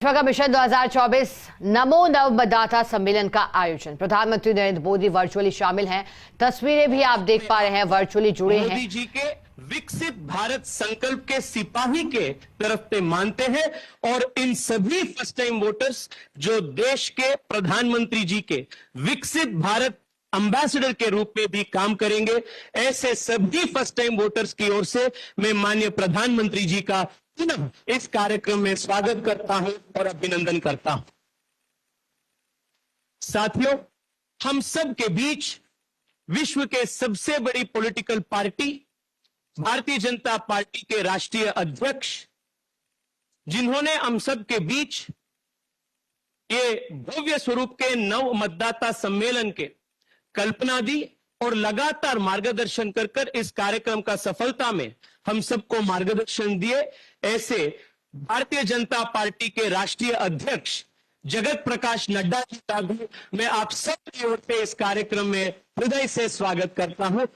का मिशन 2024 नमो नवमतदाता सम्मेलन का आयोजन। प्रधानमंत्री नरेंद्र मोदी वर्चुअली शामिल हैं। तस्वीरें भी आप देख पा रहे हैं, वर्चुअली जुड़े हैं। मोदी जी के विकसित भारत संकल्प के सिपाही के तरफ से मानते हैं और इन सभी फर्स्ट टाइम वोटर्स जो देश के प्रधानमंत्री जी के विकसित भारत एम्बेसडर के रूप में भी काम करेंगे, ऐसे सभी फर्स्ट टाइम वोटर्स की ओर से मैं माननीय प्रधानमंत्री जी का पुनः इस कार्यक्रम में स्वागत करता हूं और अभिनंदन करता हूं। साथियों, हम सब के बीच विश्व के सबसे बड़ी political party Bharatiya Janata party के राष्ट्रीय अध्यक्ष, जिन्होंने हम सब के बीच ये भव्य स्वरूप के नव मतदाता सम्मेलन के कल्पना दी और लगातार मार्गदर्शन कर इस कार्यक्रम का सफलता में हम सबको मार्गदर्शन दिए, ऐसे भारतीय जनता पार्टी के राष्ट्रीय अध्यक्ष जगत प्रकाश नड्डा जी का भी मैं आप सब की ओर से इस कार्यक्रम में हृदय से स्वागत करता हूं।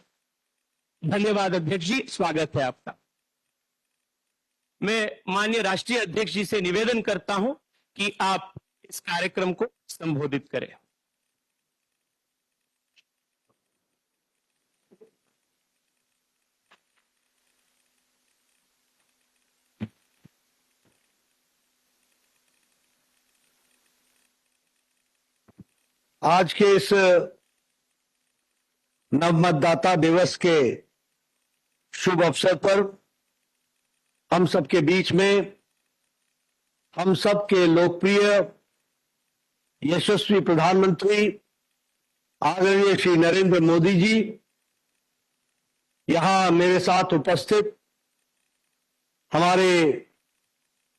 धन्यवाद अध्यक्ष जी, स्वागत है आपका। मैं माननीय राष्ट्रीय अध्यक्ष जी से निवेदन करता हूं कि आप इस कार्यक्रम को संबोधित करें। आज के इस नवमतदाता दिवस के शुभ अवसर पर हम सबके बीच में हम सबके लोकप्रिय यशस्वी प्रधानमंत्री आदरणीय श्री नरेंद्र मोदी जी यहां मेरे साथ उपस्थित हमारे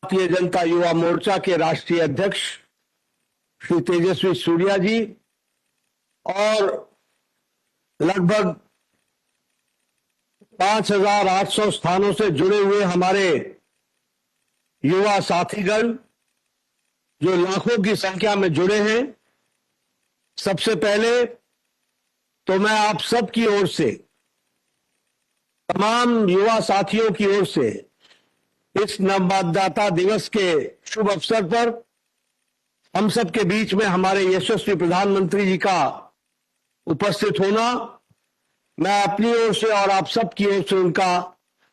भारतीय जनता युवा मोर्चा के राष्ट्रीय अध्यक्ष श्री तेजस्वी सूर्या जी और लगभग 5,800 स्थानों से जुड़े हुए हमारे युवा साथीगण जो लाखों की संख्या में जुड़े हैं। सबसे पहले तो मैं आप सब की ओर से, तमाम युवा साथियों की ओर से इस नवमतदाता दिवस के शुभ अवसर पर हम सब के बीच में हमारे यशस्वी प्रधानमंत्री जी का उपस्थित होना, मैं अपनी ओर से और आप सब की ओर से उनका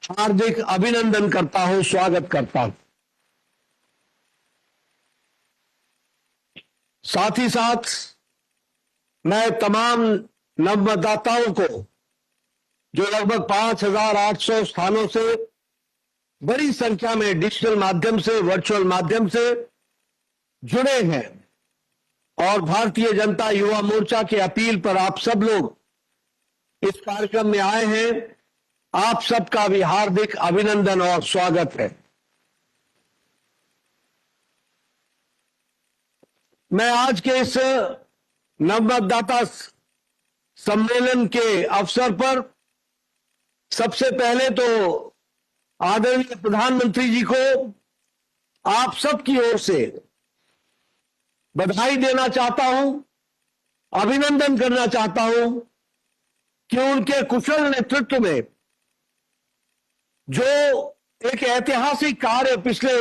हार्दिक अभिनंदन करता हूं, स्वागत करता हूं। साथ ही साथ मैं तमाम नवमतदाताओं को जो लगभग 5,800 स्थानों से बड़ी संख्या में डिजिटल माध्यम से, वर्चुअल माध्यम से जुड़े हैं और भारतीय जनता युवा मोर्चा की अपील पर आप सब लोग इस कार्यक्रम में आए हैं, आप सबका भी हार्दिक अभिनंदन और स्वागत है। मैं आज के इस नवमतदाता सम्मेलन के अवसर पर सबसे पहले तो आदरणीय प्रधानमंत्री जी को आप सबकी ओर से बधाई देना चाहता हूं, अभिनंदन करना चाहता हूं कि उनके कुशल नेतृत्व में जो एक ऐतिहासिक कार्य पिछले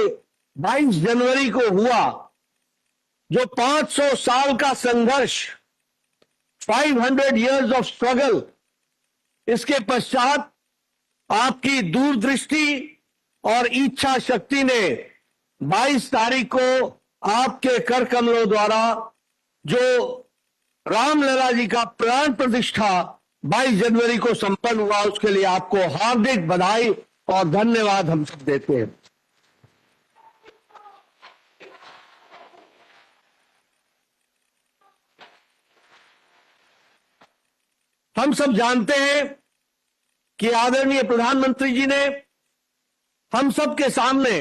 22 जनवरी को हुआ, जो 500 साल का संघर्ष, 500 years ऑफ स्ट्रगल, इसके पश्चात आपकी दूरदृष्टि और इच्छा शक्ति ने 22 तारीख को आपके कर कमलों द्वारा जो रामलला जी का प्राण प्रतिष्ठा 22 जनवरी को संपन्न हुआ, उसके लिए आपको हार्दिक बधाई और धन्यवाद हम सब देते हैं। हम सब जानते हैं कि आदरणीय प्रधानमंत्री जी ने हम सब के सामने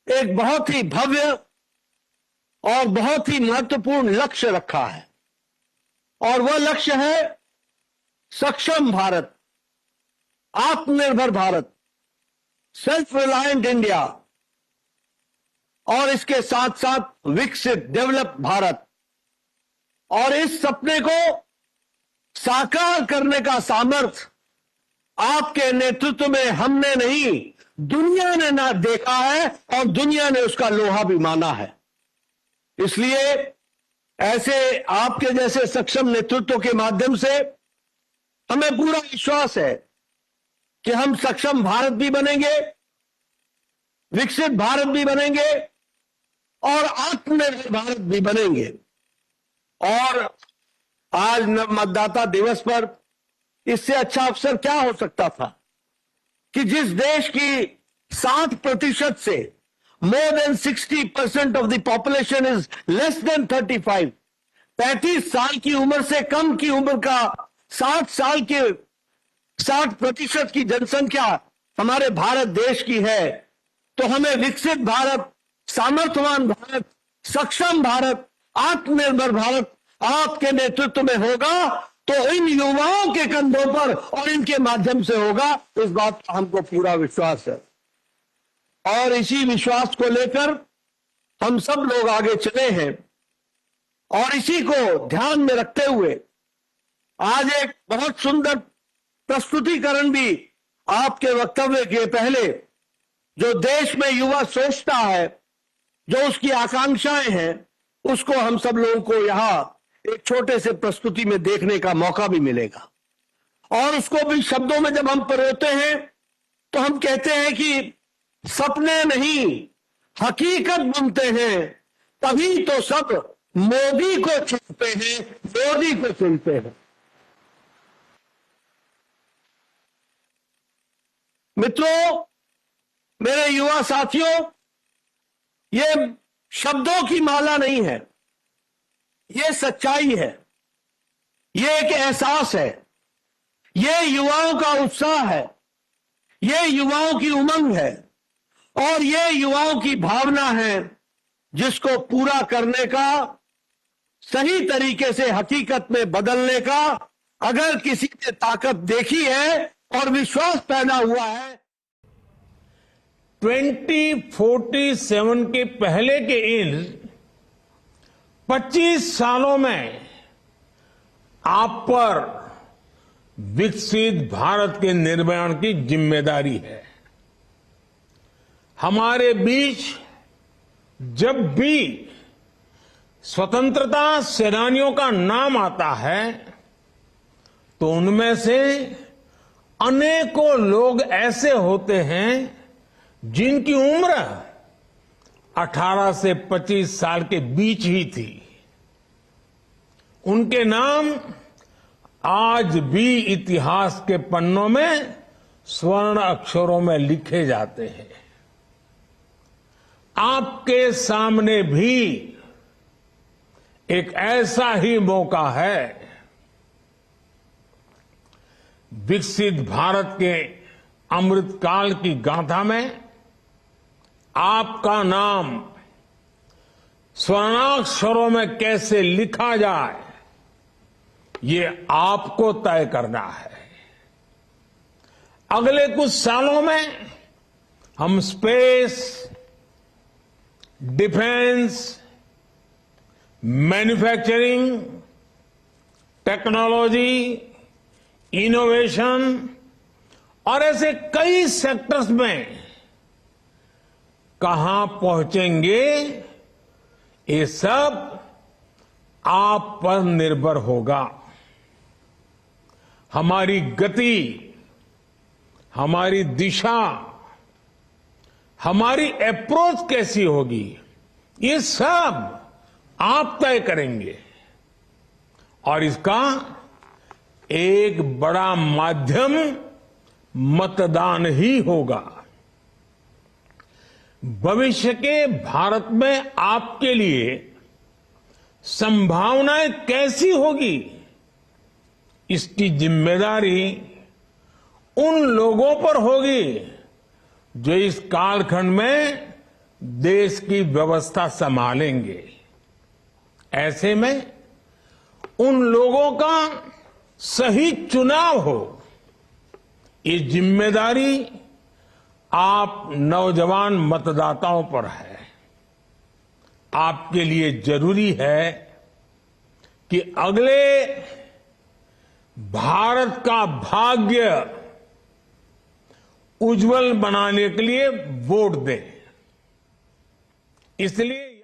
एक बहुत ही भव्य और बहुत ही महत्वपूर्ण लक्ष्य रखा है और वह लक्ष्य है सक्षम भारत, आत्मनिर्भर भारत, सेल्फ रिलायंट इंडिया और इसके साथ साथ विकसित डेवलप भारत। और इस सपने को साकार करने का सामर्थ्य आपके नेतृत्व में हमने नहीं दुनिया ने ना देखा है और दुनिया ने उसका लोहा भी माना है। इसलिए ऐसे आपके जैसे सक्षम नेतृत्व के माध्यम से हमें पूरा विश्वास है कि हम सक्षम भारत भी बनेंगे, विकसित भारत भी बनेंगे और आत्मनिर्भर भारत भी बनेंगे। और आज मतदाता दिवस पर इससे अच्छा अवसर क्या हो सकता था कि जिस देश की 60% से more than 60% of the population is less than 35, 35 साल की उम्र से कम की उम्र का 60% की जनसंख्या हमारे भारत देश की है, तो हमें विकसित भारत, सामर्थ्यवान भारत, सक्षम भारत, आत्मनिर्भर भारत आपके नेतृत्व में होगा तो इन युवाओं के कंधों पर और इनके माध्यम से होगा, इस बात का हमको पूरा विश्वास है। और इसी विश्वास को लेकर हम सब लोग आगे चले हैं और इसी को ध्यान में रखते हुए आज एक बहुत सुंदर प्रस्तुतिकरण भी आपके वक्तव्य के पहले, जो देश में युवा सोचता है, जो उसकी आकांक्षाएं हैं, उसको हम सब लोगों को यहां एक छोटे से प्रस्तुति में देखने का मौका भी मिलेगा। और उसको भी शब्दों में जब हम परोते हैं तो हम कहते हैं कि सपने नहीं हकीकत बुनते हैं, तभी तो सब मोदी को चुनते हैं, मोदी को चुनते हैं। मित्रों, मेरे युवा साथियों, ये शब्दों की माला नहीं है, ये सच्चाई है, ये एक एहसास है, ये युवाओं का उत्साह है, ये युवाओं की उमंग है और ये युवाओं की भावना है, जिसको पूरा करने का, सही तरीके से हकीकत में बदलने का अगर किसी ने ताकत देखी है और विश्वास पैदा हुआ है। 2047 के पहले के इन 25 सालों में आप पर विकसित भारत के निर्माण की जिम्मेदारी है। हमारे बीच जब भी स्वतंत्रता सेनानियों का नाम आता है तो उनमें से अनेकों लोग ऐसे होते हैं जिनकी उम्र 18 से 25 साल के बीच ही थी। उनके नाम आज भी इतिहास के पन्नों में स्वर्ण अक्षरों में लिखे जाते हैं। आपके सामने भी एक ऐसा ही मौका है। विकसित भारत के अमृतकाल की गाथा में आपका नाम स्वर्णाक्षरों में कैसे लिखा जाए, ये आपको तय करना है। अगले कुछ सालों में हम space, defence, manufacturing, technology, innovation और ऐसे कई सेक्टर्स में कहां पहुंचेंगे, ये सब आप पर निर्भर होगा। हमारी गति, हमारी दिशा, हमारी अप्रोच कैसी होगी, ये सब आप तय करेंगे। और इसका एक बड़ा माध्यम मतदान ही होगा। भविष्य के भारत में आपके लिए संभावनाएं कैसी होगी, इसकी जिम्मेदारी उन लोगों पर होगी जो इस कालखंड में देश की व्यवस्था संभालेंगे। ऐसे में उन लोगों का सही चुनाव हो, ये जिम्मेदारी आप नौजवान मतदाताओं पर है। आपके लिए जरूरी है कि अगले भारत का भाग्य उज्जवल बनाने के लिए वोट दें। इसलिए